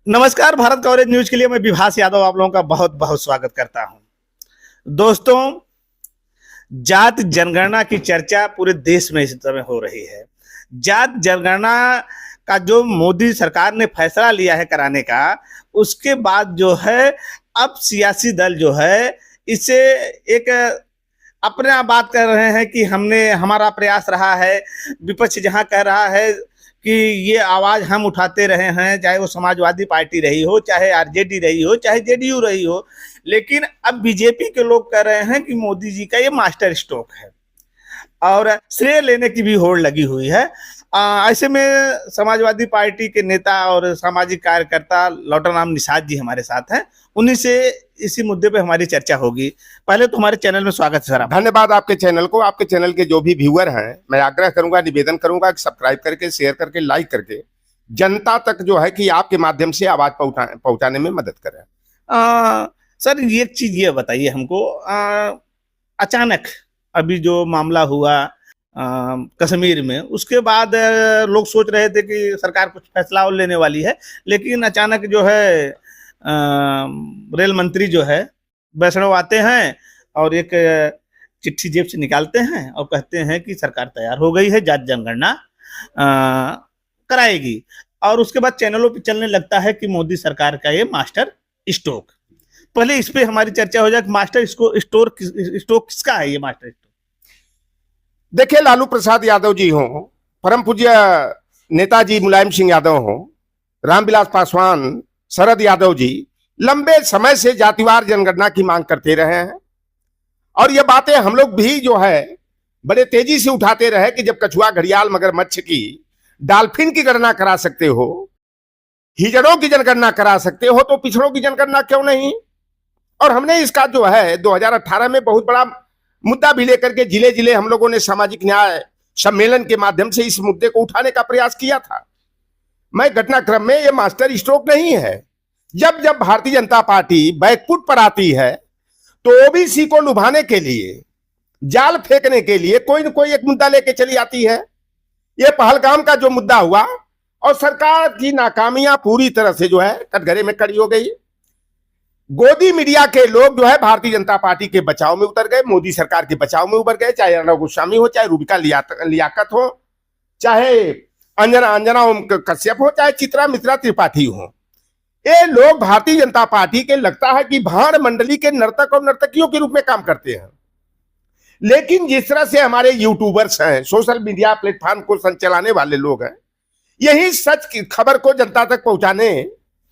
नमस्कार। Bharat coverage news के लिए मैं विभास यादव आप लोगों का बहुत बहुत स्वागत करता हूं। दोस्तों, जात जनगणना की चर्चा पूरे देश में इस समय हो रही है। जात जनगणना का जो मोदी सरकार ने फैसला लिया है कराने का, उसके बाद जो है अब सियासी दल जो है इसे एक अपने आप बात कर रहे हैं कि हमने हमारा प्रयास रहा है। विपक्ष जहां कह रहा है कि ये आवाज हम उठाते रहे हैं, चाहे वो समाजवादी पार्टी रही हो, चाहे आरजेडी रही हो, चाहे जेडीयू रही हो, लेकिन अब बीजेपी के लोग कह रहे हैं कि मोदी जी का ये मास्टर स्ट्रोक है और श्रेय लेने की भी होड़ लगी हुई है। ऐसे में समाजवादी पार्टी के नेता और सामाजिक कार्यकर्ता लौटाराम निषाद जी हमारे साथ हैं। उन्हीं से इसी मुद्दे पे हमारी चर्चा होगी। पहले तो हमारे चैनल में स्वागत है सर। धन्यवाद आपके चैनल को। आपके चैनल के जो भी व्यूअर हैं, मैं आग्रह करूंगा, निवेदन करूंगा कि सब्सक्राइब करके, शेयर करके, लाइक करके जनता तक जो है कि आपके माध्यम से आवाज पहुंचाने में मदद करें। सर, ये चीज ये बताइए हमको, अचानक अभी जो मामला हुआ कश्मीर में, उसके बाद लोग सोच रहे थे कि सरकार कुछ फैसला और लेने वाली है, लेकिन अचानक जो है रेल मंत्री जो है वैष्णव आते हैं और एक चिट्ठी जेब से निकालते हैं और कहते हैं कि सरकार तैयार हो गई है, जात जनगणना कराएगी। और उसके बाद चैनलों पे चलने लगता है कि मोदी सरकार का ये मास्टर स्ट्रोक। पहले इस पे हमारी चर्चा हो जाए कि मास्टर स्ट्रोक किसका है? ये मास्टर स्ट्रोक देखिए, लालू प्रसाद यादव जी हों, परम पूज्य नेताजी मुलायम सिंह यादव हों, रामविलास पासवान, शरद यादव जी लंबे समय से जातिवार जनगणना की मांग करते रहे हैं। और ये बातें हम लोग भी जो है बड़े तेजी से उठाते रहे कि जब कछुआ, घड़ियाल, मगरमच्छ की, डॉल्फिन की गणना करा सकते हो, हिजड़ों की जनगणना करा सकते हो, तो पिछड़ों की जनगणना क्यों नहीं? और हमने इसका जो है 2018 में बहुत बड़ा मुद्दा भी लेकर के जिले जिले हम लोगों ने सामाजिक न्याय सम्मेलन के माध्यम से इस मुद्दे को उठाने का प्रयास किया था। मैं घटनाक्रम में ये मास्टर स्ट्रोक नहीं है। जब जब भारतीय जनता पार्टी बैकफुट पर आती है तो ओबीसी को लुभाने के लिए, जाल फेंकने के लिए कोई न कोई एक मुद्दा लेके चली आती है। ये पहलगाम का जो मुद्दा हुआ और सरकार की नाकामियां पूरी तरह से जो है कटघरे में खड़ी हो गई। गोदी मीडिया के लोग जो है भारतीय जनता पार्टी के बचाव में उतर गए, मोदी सरकार के बचाव में उतर गए, चाहे अर्नब गोस्वामी हो, चाहे रूबिका लियाकत हो, चाहे अंजना ओम कश्यप हो, चाहे चित्रा मित्रा त्रिपाठी हो। ये लोग भारतीय जनता पार्टी के लगता है कि भाड़ मंडली के नर्तक और नर्तकियों के रूप में काम करते हैं। लेकिन जिस तरह से हमारे यूट्यूबर्स हैं, सोशल मीडिया प्लेटफॉर्म को संचालने वाले लोग हैं, यही सच की खबर को जनता तक पहुंचाने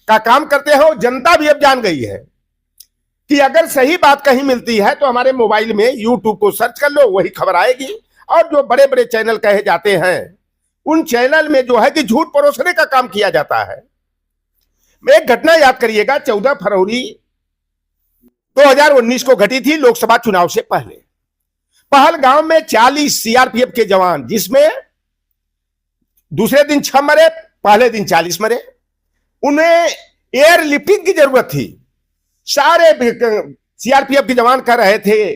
का काम करते हो। जनता भी अब जान गई है कि अगर सही बात कहीं मिलती है तो हमारे मोबाइल में यूट्यूब को सर्च कर लो, वही खबर आएगी। और जो बड़े बड़े चैनल कहे जाते हैं, उन चैनल में जो है कि झूठ परोसने का काम किया जाता है। एक घटना याद करिएगा, 14 फरवरी 2019 को घटी थी, लोकसभा चुनाव से पहले। पहलगाम में 40 सीआरपीएफ के जवान, जिसमें दूसरे दिन 6 मरे, पहले दिन 40 मरे। उन्हें एयर लिफ्टिंग की जरूरत थी। सारे सीआरपीएफ के जवान कह रहे थे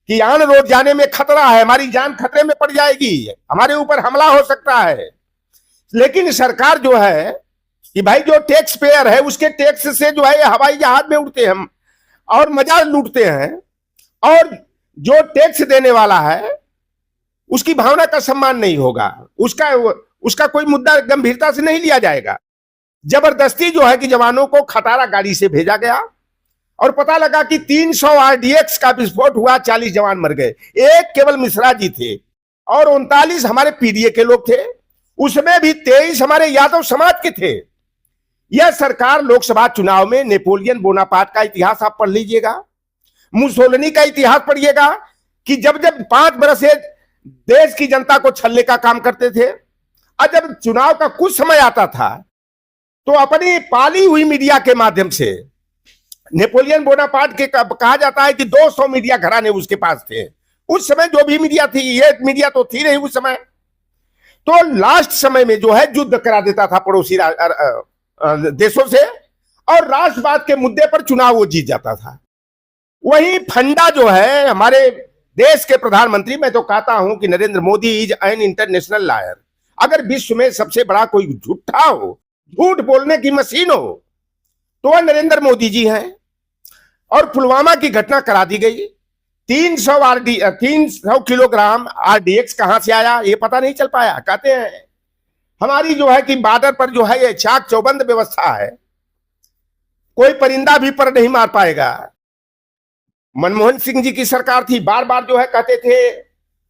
कि आन रोड जाने में खतरा है, हमारी जान खतरे में पड़ जाएगी, हमारे ऊपर हमला हो सकता है। लेकिन सरकार जो है कि भाई जो टैक्स पेयर है उसके टैक्स से जो है हवाई जहाज में उड़ते हैं और मजा लूटते हैं, और जो टैक्स देने वाला है उसकी भावना का सम्मान नहीं होगा, उसका कोई मुद्दा गंभीरता से नहीं लिया जाएगा। जबरदस्ती जो है कि जवानों को खटारा गाड़ी से भेजा गया और पता लगा कि 300 आरडीएक्स का विस्फोट हुआ, 40 जवान मर गए। एक केवल मिश्रा जी थे और 39 हमारे पीडीए के लोग थे, उसमें भी 23 हमारे यादव समाज के थे। यह सरकार लोकसभा चुनाव में नेपोलियन बोनापार्ट का इतिहास आप पढ़ लीजिएगा, मुसोलिनी का इतिहास पढ़िएगा कि जब जब 5 बरस से देश की जनता को छलने का काम करते थे, और जब चुनाव का कुछ समय आता था तो अपनी पाली हुई मीडिया के माध्यम से, नेपोलियन बोनापार्ट के कहा जाता है कि 200 मीडिया घराने उसके पास थे। उस समय जो भी मीडिया थी, ये मीडिया तो थी नहीं उस समय, तो लास्ट समय में जो है युद्ध करा देता था पड़ोसी देशों से, और राष्ट्रवाद के मुद्दे पर चुनाव वो जीत जाता था। वही फंडा जो है हमारे देश के प्रधानमंत्री, मैं तो कहता हूं कि Narendra Modi is an international liar. अगर विश्व में सबसे बड़ा कोई झूठा हो, झूठ बोलने की मशीन हो, तो वह नरेंद्र मोदी जी हैं। और पुलवामा की घटना करा दी गई। 300 किलोग्राम आरडीएक्स कहां से आया ये पता नहीं चल पाया। कहते हैं हमारी जो है कि बॉर्डर पर जो है ये चाक चौबंद व्यवस्था है, कोई परिंदा भी पर नहीं मार पाएगा। मनमोहन सिंह जी की सरकार थी, बार बार जो है कहते थे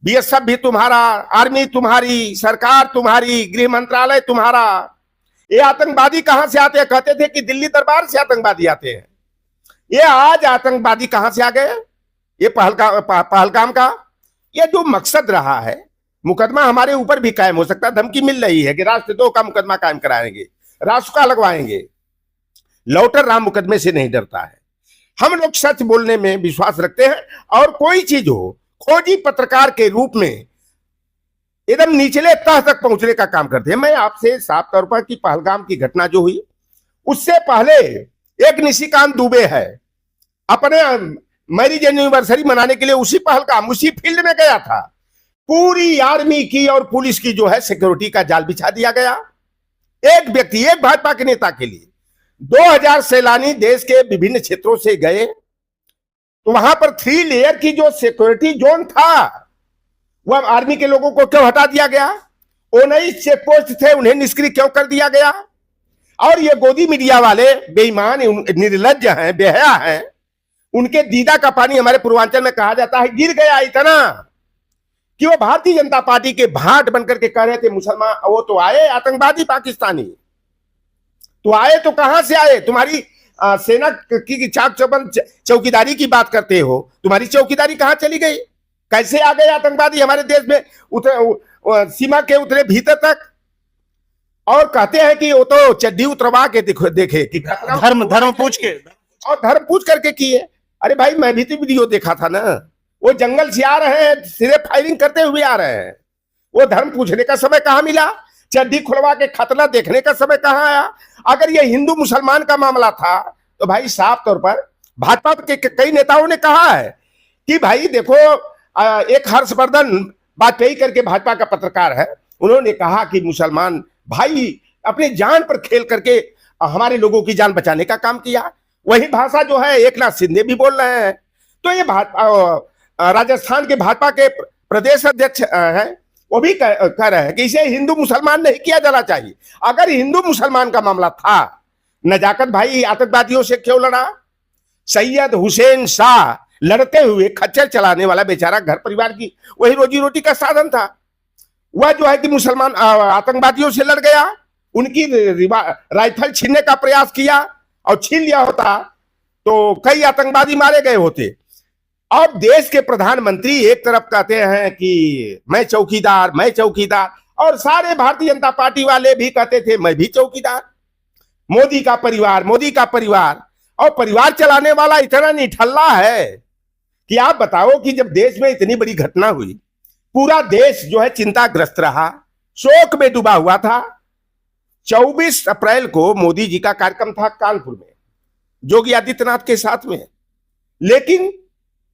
बीएसएफ भी तुम्हारा, आर्मी तुम्हारी, सरकार तुम्हारी, गृह मंत्रालय तुम्हारा। ये आतंकवादी कहां से आते हैं? कहते थे कि दिल्ली दरबार से आतंकवादी आते हैं। ये आज आतंकवादी कहां से आ गए? ये पहलगाम का ये जो मकसद रहा है, मुकदमा हमारे ऊपर भी कायम हो सकता है। धमकी मिल रही है कि राष्ट्रद्रोह का मुकदमा कायम कराएंगे, राष्ट्र का लगवाएंगे। लौटर राम मुकदमे से नहीं डरता है। हम लोग सच बोलने में विश्वास रखते हैं और कोई चीज हो खोजी पत्रकार के रूप में एकदम निचले तह तक पहुंचने का काम करते हैं। मैं आपसे साफ तौर पर कि पहलगाम की घटना जो हुई उससे पहले एक निशिकांत दुबे है, अपने मैरिज एनिवर्सरी मनाने के लिए उसी पहलगाम उसी फील्ड में गया था। पूरी आर्मी की और पुलिस की जो है सिक्योरिटी का जाल बिछा दिया गया एक व्यक्ति, एक भाजपा के नेता के लिए। 2000 सैलानी देश के विभिन्न क्षेत्रों से गए, तो वहां पर 3 लेयर की जो सिक्योरिटी जोन था वह आर्मी के लोगों को क्यों हटा दिया गया? 19 चेक पोस्ट थे, उन्हें निष्क्रिय क्यों कर दिया गया? और ये गोदी मीडिया वाले बेईमान, निर्लज्ज हैं, बेहया हैं। उनके दीदा का पानी हमारे पूर्वांचल में कहा जाता है गिर गया इतना कि वो भारतीय जनता पार्टी के भाट बनकर के कह रहे थे मुसलमान, वो तो आए आतंकवादी पाकिस्तानी, तो आए तो कहां से आए? तुम्हारी सेना की चाक चौबंद चौकीदारी की बात करते हो, तुम्हारी चौकीदारी कहां चली गई? कैसे आ गए आतंकवादी हमारे देश में उतरे, सीमा के उतरे भीतर तक? और कहते हैं कि वो तो चड्डी उतरवा के देखे कि धर्म पूछ के और धर्म पूछ करके किए। अरे भाई मैं भी तो वीडियो देखा था ना, वो जंगल से आ रहे हैं, सिरे फायरिंग करते हुए आ रहे हैं। वो धर्म पूछने का समय कहां मिला? चड्डी खुलवा के खतरा देखने का समय कहां आया? अगर ये हिंदू मुसलमान का मामला था तो भाई साफ तौर पर भाजपा के कई नेताओं ने कहा है कि भाई देखो, एक हर्षवर्धन वाजपेयी करके भाजपा का पत्रकार है, उन्होंने कहा कि मुसलमान भाई अपने जान पर खेल करके हमारे लोगों की जान बचाने का काम किया। वही भाषा जो है एकनाथ शिंदे भी बोल रहे हैं। तो ये राजस्थान के भाजपा के प्रदेश अध्यक्ष हैं, वो भी कह रहे हैं कि इसे हिंदू मुसलमान नहीं किया जाना चाहिए। अगर हिंदू मुसलमान का मामला था, नजाकत भाई आतंकवादियों से क्यों लड़ा? सैयद हुसैन शाह लड़ते हुए खच्चर चलाने वाला बेचारा, घर परिवार की वही रोजी रोटी का साधन था, वह जो है कि मुसलमान आतंकवादियों से लड़ गया, उनकी राइफल छीनने का प्रयास किया और छीन लिया होता तो कई आतंकवादी मारे गए होते। और देश के प्रधानमंत्री एक तरफ कहते हैं कि मैं चौकीदार, मैं चौकीदार, और सारे भारतीय जनता पार्टी वाले भी कहते थे मैं भी चौकीदार। मोदी का परिवार, मोदी का परिवार, और परिवार चलाने वाला इतना निठल्ला है कि आप बताओ कि जब देश में इतनी बड़ी घटना हुई, पूरा देश जो है चिंताग्रस्त रहा, शोक में डूबा हुआ था। 24 अप्रैल को मोदी जी का कार्यक्रम था कानपुर में योगी आदित्यनाथ के साथ में, लेकिन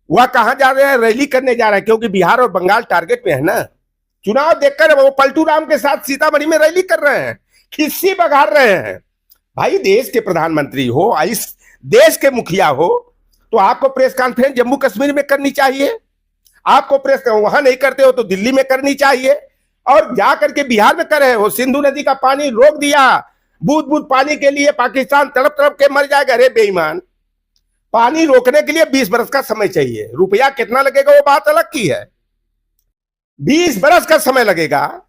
वह कहां जा रहे हैं? रैली करने जा रहे हैं, क्योंकि बिहार और बंगाल टारगेट में है ना। चुनाव देखकर वो पलटू राम के साथ सीतामढ़ी में रैली कर रहे हैं, खिस्सी बघार रहे हैं। भाई देश के प्रधानमंत्री हो, इस देश के मुखिया हो, तो आपको प्रेस कॉन्फ्रेंस जम्मू कश्मीर में करनी चाहिए। आपको प्रेस वहां नहीं करते हो तो दिल्ली में करनी चाहिए। और जाकर के बिहार में कर रहे हो, सिंधु नदी का पानी रोक दिया, बूंद बूंद पानी के लिए पाकिस्तान तड़प तड़प के मर जाएगा। अरे बेईमान, पानी रोकने के लिए 20 बरस का समय चाहिए, रुपया कितना लगेगा वो बात अलग की है। 20 बरस का समय लगेगा,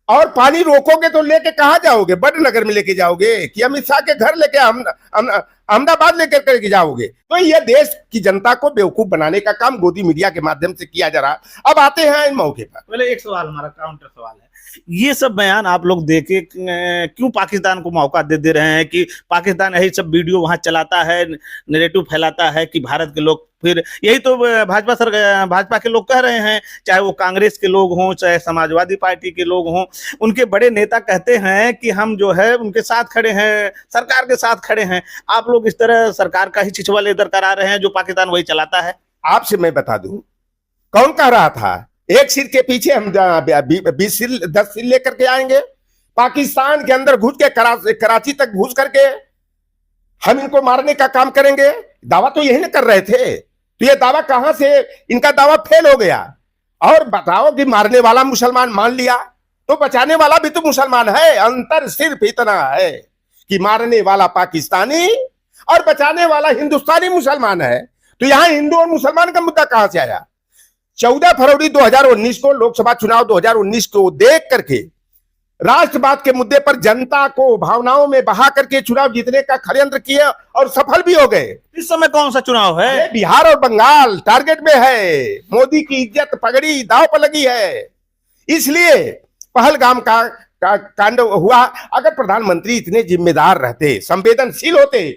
और पानी रोकोगे तो लेके कहां जाओगे? बड़नगर में लेके जाओगे कि अमित शाह के घर लेके अहमदाबाद लेकर करके जाओगे? तो ये देश की जनता को बेवकूफ बनाने का काम गोदी मीडिया के माध्यम से किया जा रहा। अब आते हैं इन मौके पर। पहले एक सवाल, हमारा काउंटर सवाल है, ये सब बयान आप लोग देके क्यों पाकिस्तान को मौका दे रहे हैं कि पाकिस्तान यही सब वीडियो वहां चलाता है, नैरेटिव फैलाता है कि भारत के लोग, फिर यही तो भाजपा के लोग कह रहे हैं, चाहे वो कांग्रेस के लोग हों, चाहे समाजवादी पार्टी के लोग हों, उनके बड़े नेता कहते हैं कि हम जो है उनके साथ खड़े हैं, सरकार के साथ खड़े हैं। आप लोग इस तरह सरकार का ही छिछवा लेदर करा रहे हैं, जो पाकिस्तान वही चलाता है। आपसे मैं बता दूं, कौन कह रहा था एक सिर के पीछे हम 20 सिर 10 सिर लेकर के आएंगे? पाकिस्तान के अंदर घुस के कराची तक घुस करके हम इनको मारने का काम करेंगे, दावा तो यही ना कर रहे थे। तो ये दावा कहां से, इनका दावा फेल हो गया। और बताओ कि मारने वाला मुसलमान मान लिया तो बचाने वाला भी तो मुसलमान है। अंतर सिर्फ इतना है कि मारने वाला पाकिस्तानी और बचाने वाला हिंदुस्तानी मुसलमान है। तो यहां हिंदू और मुसलमान का मुद्दा कहां से आया? 14 फरवरी 2019 को लोकसभा चुनाव 2019 को देख करके राष्ट्रवाद के मुद्दे पर जनता को भावनाओं में बहा करके चुनाव जीतने का षड्यंत्र किए और सफल भी हो गए। इस समय कौन सा चुनाव है? बिहार और बंगाल टारगेट में है। मोदी की इज्जत पगड़ी दांव पर लगी है। इसलिए पहलगाम का कांड हुआ। अगर प्रधानमंत्री इतने जिम्मेदार रहते, संवेदनशील होते,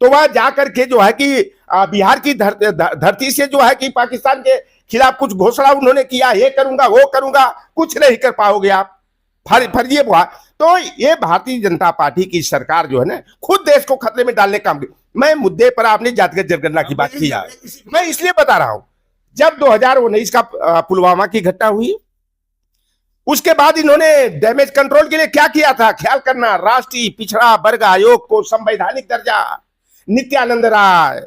तो वह जाकर के जो है कि बिहार की धरती से जो है कि पाकिस्तान के खिलाफ कुछ घोषणा उन्होंने किया, ये करूंगा वो करूंगा, कुछ नहीं कर पाओगे आप। फर्जी हुआ। तो ये भारतीय जनता पार्टी की सरकार जो है ना, खुद देश को खतरे में डालने का। मैं मुद्दे पर आपने जातिगत जनगणना की बात किया, मैं इसलिए बता रहा हूं, जब 2019 का पुलवामा की घटना हुई, उसके बाद इन्होंने डैमेज कंट्रोल के लिए क्या किया था? ख्याल करना, राष्ट्रीय पिछड़ा वर्ग आयोग को संवैधानिक दर्जा, नित्यानंद राय,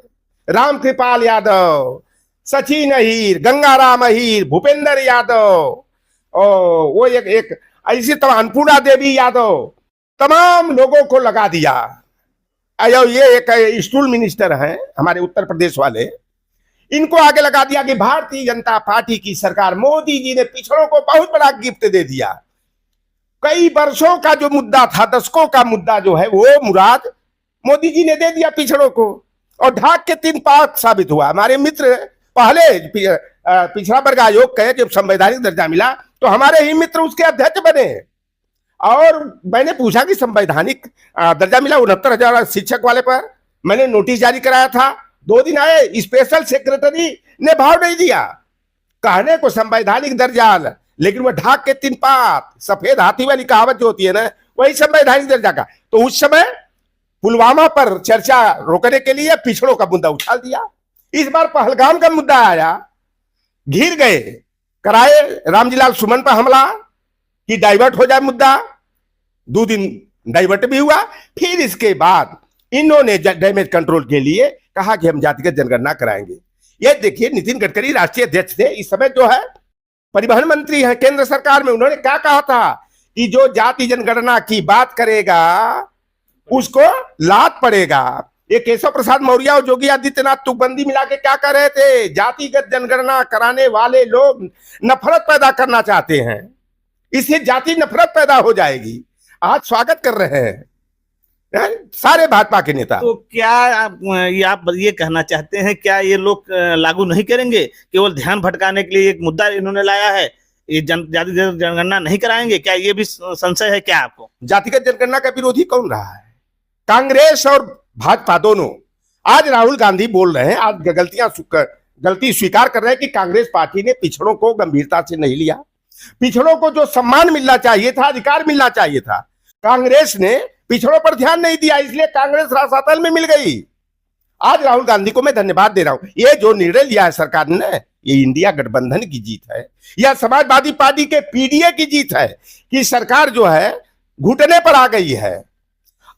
रामकृपाल यादव, सचिन अहीर, गंगाराम अहीर, भूपेंद्र यादव, और वो एक ऐसी तो अन्नपूर्णा देवी यादव, तमाम लोगों को लगा दिया। ये एक स्टूल मिनिस्टर हैं हमारे उत्तर प्रदेश वाले, इनको आगे लगा दिया कि भारतीय जनता पार्टी की सरकार, मोदी जी ने पिछड़ों को बहुत बड़ा गिफ्ट दे दिया। कई वर्षों का जो मुद्दा था, दशकों का मुद्दा जो है, वो मुराद मोदी जी ने दे दिया पिछड़ों को, और ढाक के 3 पाक साबित हुआ। हमारे मित्र पहले पिछड़ा वर्ग आयोग के जब संवैधानिक दर्जा मिला तो हमारे ही मित्र उसके अध्यक्ष बने। और मैंने पूछा कि संवैधानिक दर्जा मिला 69,000 शिक्षक वाले पर, मैंने नोटिस जारी कराया था, 2 दिन आए, स्पेशल सेक्रेटरी ने भाव नहीं दिया। कहने को संवैधानिक दर्जा, लेकिन वह ढाक के 3 पात, सफेद हाथी वाली कहावत जो होती है ना, वही संवैधानिक दर्जा का। तो उस समय पुलवामा पर चर्चा रोकने के लिए पिछड़ों का मुद्दा उछाल दिया। इस बार पहलगाम का मुद्दा आया, घिर गए, कराए रामजीलाल सुमन पर हमला कि डाइवर्ट हो जाए मुद्दा। 2 दिन डाइवर्ट भी हुआ। फिर इसके बाद इन्होंने डैमेज कंट्रोल के लिए कहा कि हम जातिगत जनगणना कराएंगे। ये देखिए, नितिन गडकरी राष्ट्रीय अध्यक्ष थे, इस समय जो है परिवहन मंत्री है केंद्र सरकार में। उन्होंने क्या कहा था कि जो जाति जनगणना की बात करेगा उसको लात पड़ेगा। ये केशव प्रसाद मौर्य और योगी आदित्यनाथ तुकबंदी मिला के क्या कर रहे थे? जातिगत जनगणना कराने वाले लोग नफरत पैदा करना चाहते हैं, इससे जाति नफरत पैदा हो जाएगी। आज स्वागत कर रहे हैं सारे भाजपा के नेता। तो क्या आप ये कहना चाहते हैं, क्या ये लोग लागू नहीं करेंगे? केवल ध्यान भटकाने के लिए एक मुद्दा इन्होंने लाया है, ये जातिगत जनगणना नहीं कराएंगे, क्या ये भी संशय है क्या आपको? जातिगत जनगणना का विरोधी कौन रहा है? कांग्रेस और भाजपा दोनों। आज राहुल गांधी बोल रहे हैं, आज गलती स्वीकार कर रहे हैं कि कांग्रेस पार्टी ने पिछड़ों को गंभीरता से नहीं लिया। पिछड़ों को जो सम्मान मिलना चाहिए था, अधिकार मिलना चाहिए था, कांग्रेस ने पिछड़ों पर ध्यान नहीं दिया, इसलिए कांग्रेस रसातल में मिल गई। आज राहुल गांधी को मैं धन्यवाद दे रहा हूं। ये जो निर्णय लिया है सरकार ने, ये इंडिया गठबंधन की जीत है, या समाजवादी पार्टी के पीडीए की जीत है कि सरकार जो है घुटने पर आ गई है।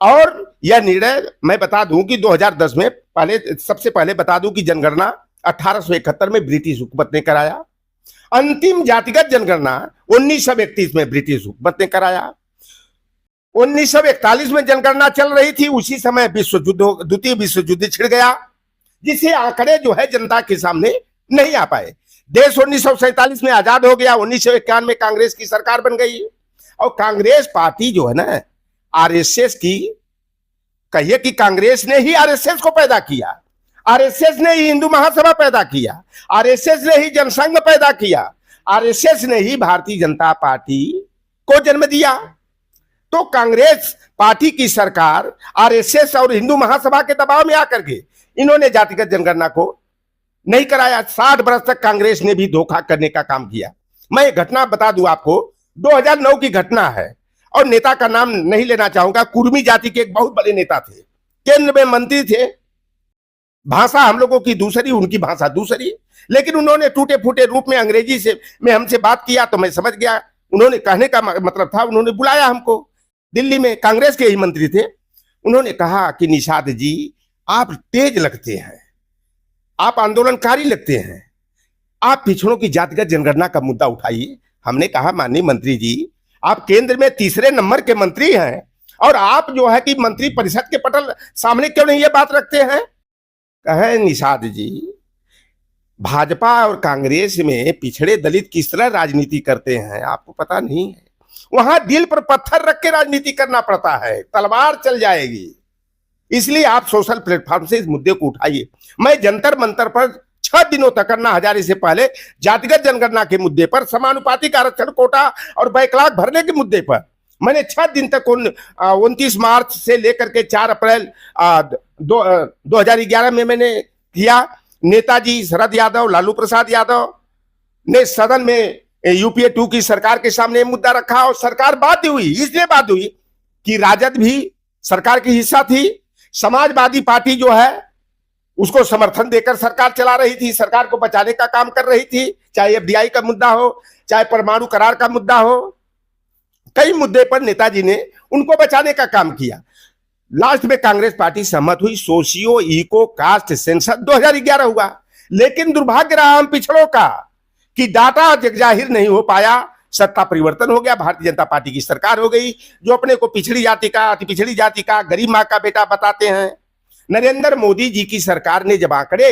और यह निर्णय मैं बता दूं कि 2010 में सबसे पहले बता दूं कि जनगणना 1871 में ब्रिटिश हुकूमत ने कराया। अंतिम जातिगत जनगणना 1931 में ब्रिटिश हुकूमत ने कराया। 1941 में जनगणना चल रही थी, उसी समय द्वितीय विश्व युद्ध छिड़ गया, जिससे आंकड़े जो है जनता के सामने नहीं आ पाए। देश 1947 में आजाद हो गया। 1951 में कांग्रेस की सरकार बन गई, और कांग्रेस पार्टी जो है ना, आरएसएस की, कहिए कि कांग्रेस ने ही आरएसएस को पैदा किया, आरएसएस ने ही हिंदू महासभा पैदा किया, आरएसएस ने ही जनसंघ पैदा किया, आरएसएस ने ही भारतीय जनता पार्टी को जन्म दिया। तो कांग्रेस पार्टी की सरकार आरएसएस और हिंदू महासभा के दबाव में आकर के इन्होंने जातिगत जनगणना को नहीं कराया। 60 वर्ष तक कांग्रेस ने भी धोखा करने का काम किया। मैं एक घटना बता दूं आपको, 2009 की घटना है, और नेता का नाम नहीं लेना चाहूंगा। कुर्मी जाति के एक बहुत बड़े नेता थे, केंद्र में मंत्री थे। भाषा हम लोगों की दूसरी, उनकी भाषा दूसरी, लेकिन उन्होंने टूटे फूटे रूप में अंग्रेजी में हमसे बात किया, तो मैं समझ गया उन्होंने कहने का मतलब था। उन्होंने बुलाया हमको, दिल्ली में, कांग्रेस के ही मंत्री थे। उन्होंने कहा कि निषाद जी, आप तेज लगते हैं, आप आंदोलनकारी लगते हैं, आप पिछड़ों की जातिगत जनगणना का मुद्दा उठाइए। हमने कहा माननीय मंत्री जी, आप केंद्र में तीसरे नंबर के मंत्री हैं और आप जो है कि मंत्री परिषद के पटल सामने क्यों नहीं ये बात रखते हैं? कहे निषाद जी, भाजपा और कांग्रेस में पिछड़े दलित किस तरह राजनीति करते हैं आपको पता नहीं है। वहां दिल पर पत्थर रख के राजनीति करना पड़ता है, तलवार चल जाएगी। इसलिए आप सोशल प्लेटफॉर्म से इस मुद्दे को उठाइए। मैं जंतर मंतर पर 6 दिनों तक अन्ना हजारे से पहले जातिगत जनगणना के मुद्दे पर, समानुपातिक आरक्षण कोटा और बैकलॉग भरने के मुद्दे पर मैंने 6 दिन तक 29 मार्च से लेकर के 4 अप्रैल 2011 में मैंने किया। नेताजी शरद यादव, लालू प्रसाद यादव ने सदन में यूपीए 2 की सरकार के सामने मुद्दा रखा और सरकार बाध्य हुई। इसलिए बाध्य हुई कि राजद भी सरकार की हिस्सा थी, समाजवादी पार्टी जो है उसको समर्थन देकर सरकार चला रही थी, सरकार को बचाने का काम कर रही थी, चाहे एफडीआई का मुद्दा हो, चाहे परमाणु करार का मुद्दा हो। कई मुद्दे पर नेताजी ने उनको बचाने का काम किया। लास्ट में कांग्रेस पार्टी सहमत हुई, सोशियो इको कास्ट सेंसस 2011 हुआ। लेकिन दुर्भाग्य रहा हम पिछड़ों का कि डाटा जगजाहिर नहीं हो पाया, सत्ता परिवर्तन हो गया, भारतीय जनता पार्टी की सरकार हो गई, जो अपने को पिछड़ी जाति का, अति पिछड़ी जाति का, गरीब माँ का बेटा बताते हैं। नरेंद्र मोदी जी की सरकार ने जब आंकड़े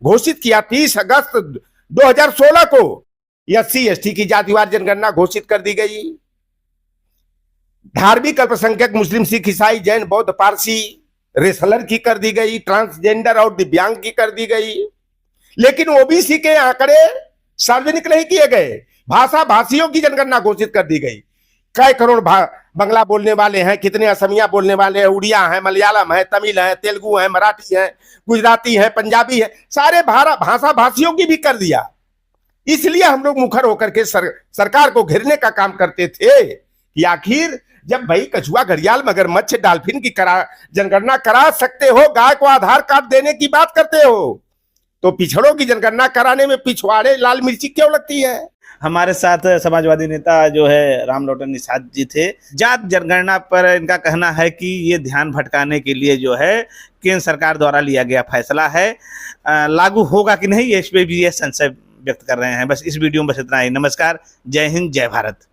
घोषित किया 30 अगस्त 2016 को, SC ST की जातिवार जनगणना घोषित कर दी गई। धार्मिक अल्पसंख्यक मुस्लिम, सिख, ईसाई, जैन, बौद्ध, पारसी, रेसलर की कर दी गई, ट्रांसजेंडर और दिव्यांग की कर दी गई। लेकिन ओबीसी के आंकड़े सार्वजनिक नहीं किए गए। भाषा भाषियों की जनगणना घोषित कर दी गई। कई करोड़ बंगला बोलने वाले हैं, कितने असमिया बोलने वाले हैं, उड़िया है, मलयालम है, तमिल है, तेलुगु है, मराठी है, गुजराती है, पंजाबी है, सारे भाषा भाषियों की भी कर दिया। इसलिए हम लोग मुखर होकर के सरकार को घेरने का काम करते थे कि आखिर जब भाई कछुआ, घड़ियाल, मगरमच्छ, डॉल्फिन की जनगणना करा सकते हो, गाय को आधार कार्ड देने की बात करते हो, तो पिछड़ों की जनगणना कराने में पिछवाड़े लाल मिर्ची क्यों लगती है? हमारे साथ समाजवादी नेता जो है रामलोटन निषाद जी थे। जात जनगणना पर इनका कहना है कि ये ध्यान भटकाने के लिए जो है केंद्र सरकार द्वारा लिया गया फैसला है। लागू होगा कि नहीं, इस पे भी ये संशय व्यक्त कर रहे हैं। बस इस वीडियो में बस इतना ही। नमस्कार, जय हिंद, जय भारत।